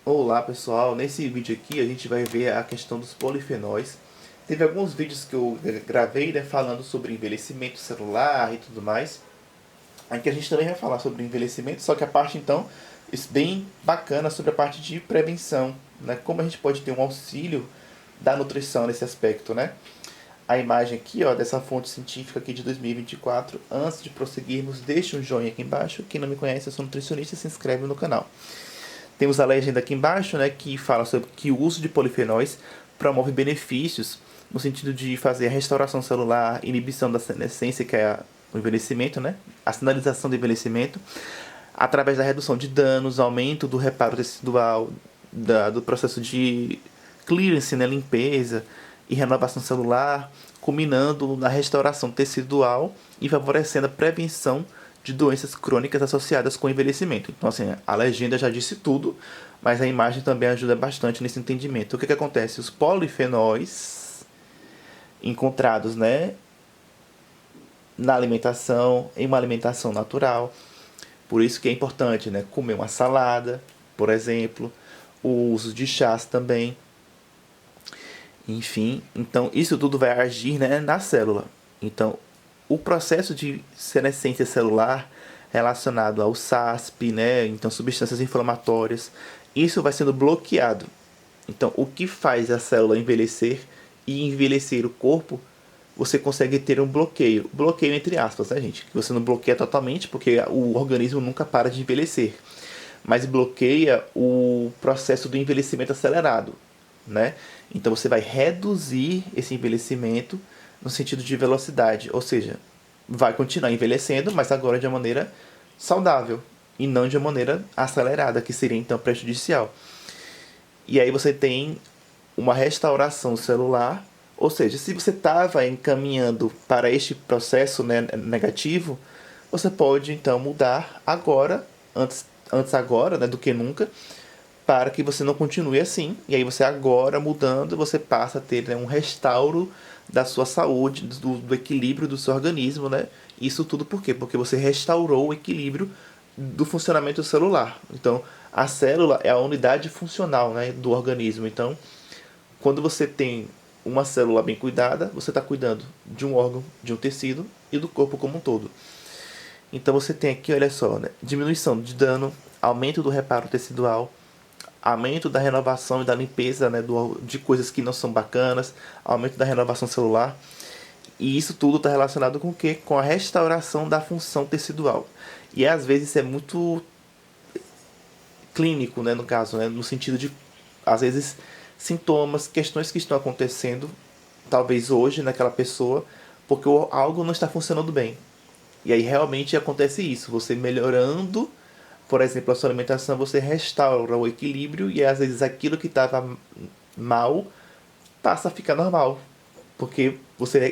Olá pessoal, nesse vídeo aqui a gente vai ver a questão dos polifenóis. Teve alguns vídeos que eu gravei, né, falando sobre envelhecimento celular e tudo mais. Aqui a gente também vai falar sobre envelhecimento, só que a parte então bem bacana sobre a parte de prevenção, né, como a gente pode ter um auxílio da nutrição nesse aspecto, né. A imagem aqui, ó, dessa fonte científica aqui de 2024. Antes de prosseguirmos, deixe um joinha aqui embaixo. Quem não me conhece, eu sou nutricionista, se inscreve no canal. Temos a legenda aqui embaixo, né, que fala sobre que o uso de polifenóis promove benefícios no sentido de fazer a restauração celular, inibição da senescência, que é o envelhecimento, né, a sinalização do envelhecimento, através da redução de danos, aumento do reparo tecidual, do processo de clearance, né, limpeza e renovação celular, culminando na restauração tecidual e favorecendo a prevenção de doenças crônicas associadas com o envelhecimento. Então, assim, a legenda já disse tudo, mas a imagem também ajuda bastante nesse entendimento. O que acontece? Os polifenóis encontrados, né, na alimentação, em uma alimentação natural, por isso que é importante, né, comer uma salada, por exemplo, o uso de chás também. Enfim, então isso tudo vai agir, né, na célula. Então, o processo de senescência celular relacionado ao SASP, né, então substâncias inflamatórias, isso vai sendo bloqueado. Então, o que faz a célula envelhecer e envelhecer o corpo, você consegue ter um bloqueio entre aspas, né, gente? Que você não bloqueia totalmente, porque o organismo nunca para de envelhecer, mas bloqueia o processo do envelhecimento acelerado, né? Então você vai reduzir esse envelhecimento no sentido de velocidade, ou seja, vai continuar envelhecendo, mas agora de uma maneira saudável e não de uma maneira acelerada, que seria então prejudicial. E aí você tem uma restauração celular, ou seja, se você estava encaminhando para este processo, né, negativo, você pode então mudar agora, antes agora, né, do que nunca, para que você não continue assim. E aí você agora mudando, você passa a ter, né, um restauro da sua saúde, do equilíbrio do seu organismo, né? Isso tudo por quê? Porque você restaurou o equilíbrio do funcionamento celular. Então, a célula é a unidade funcional, né, do organismo. Então, quando você tem uma célula bem cuidada, você está cuidando de um órgão, de um tecido e do corpo como um todo. Então você tem aqui, olha só, né, diminuição de dano, aumento do reparo tecidual, aumento da renovação e da limpeza, né, de coisas que não são bacanas, aumento da renovação celular. E isso tudo está relacionado com o quê? Com a restauração da função tecidual. E às vezes isso é muito clínico, né, no caso, né, no sentido de, às vezes, sintomas, questões que estão acontecendo, talvez hoje, naquela pessoa, porque algo não está funcionando bem. E aí realmente acontece isso, você melhorando, por exemplo, a sua alimentação, você restaura o equilíbrio e às vezes aquilo que estava mal passa a ficar normal, porque você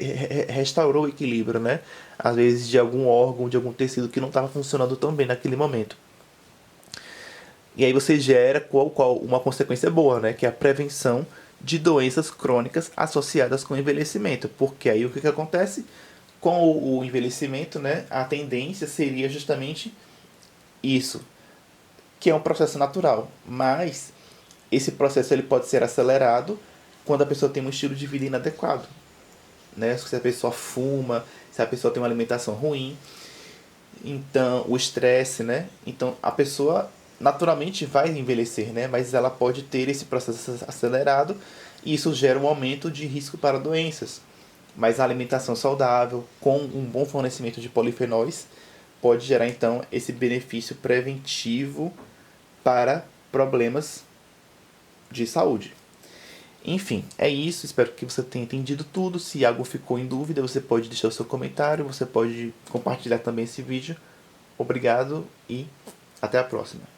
restaurou o equilíbrio, né? Às vezes de algum órgão, de algum tecido que não estava funcionando tão bem naquele momento. E aí você gera uma consequência boa, né? Que é a prevenção de doenças crônicas associadas com o envelhecimento. Porque aí o que acontece? Com o envelhecimento, né? A tendência seria justamente isso, que é um processo natural. Mas esse processo ele pode ser acelerado quando a pessoa tem um estilo de vida inadequado, né? Se a pessoa fuma, se a pessoa tem uma alimentação ruim, então o estresse, né? Então a pessoa naturalmente vai envelhecer, né? Mas ela pode ter esse processo acelerado e isso gera um aumento de risco para doenças. Mas a alimentação saudável, com um bom fornecimento de polifenóis, pode gerar então esse benefício preventivo para problemas de saúde. Enfim, é isso. Espero que você tenha entendido tudo. Se algo ficou em dúvida, você pode deixar o seu comentário, você pode compartilhar também esse vídeo. Obrigado e até a próxima.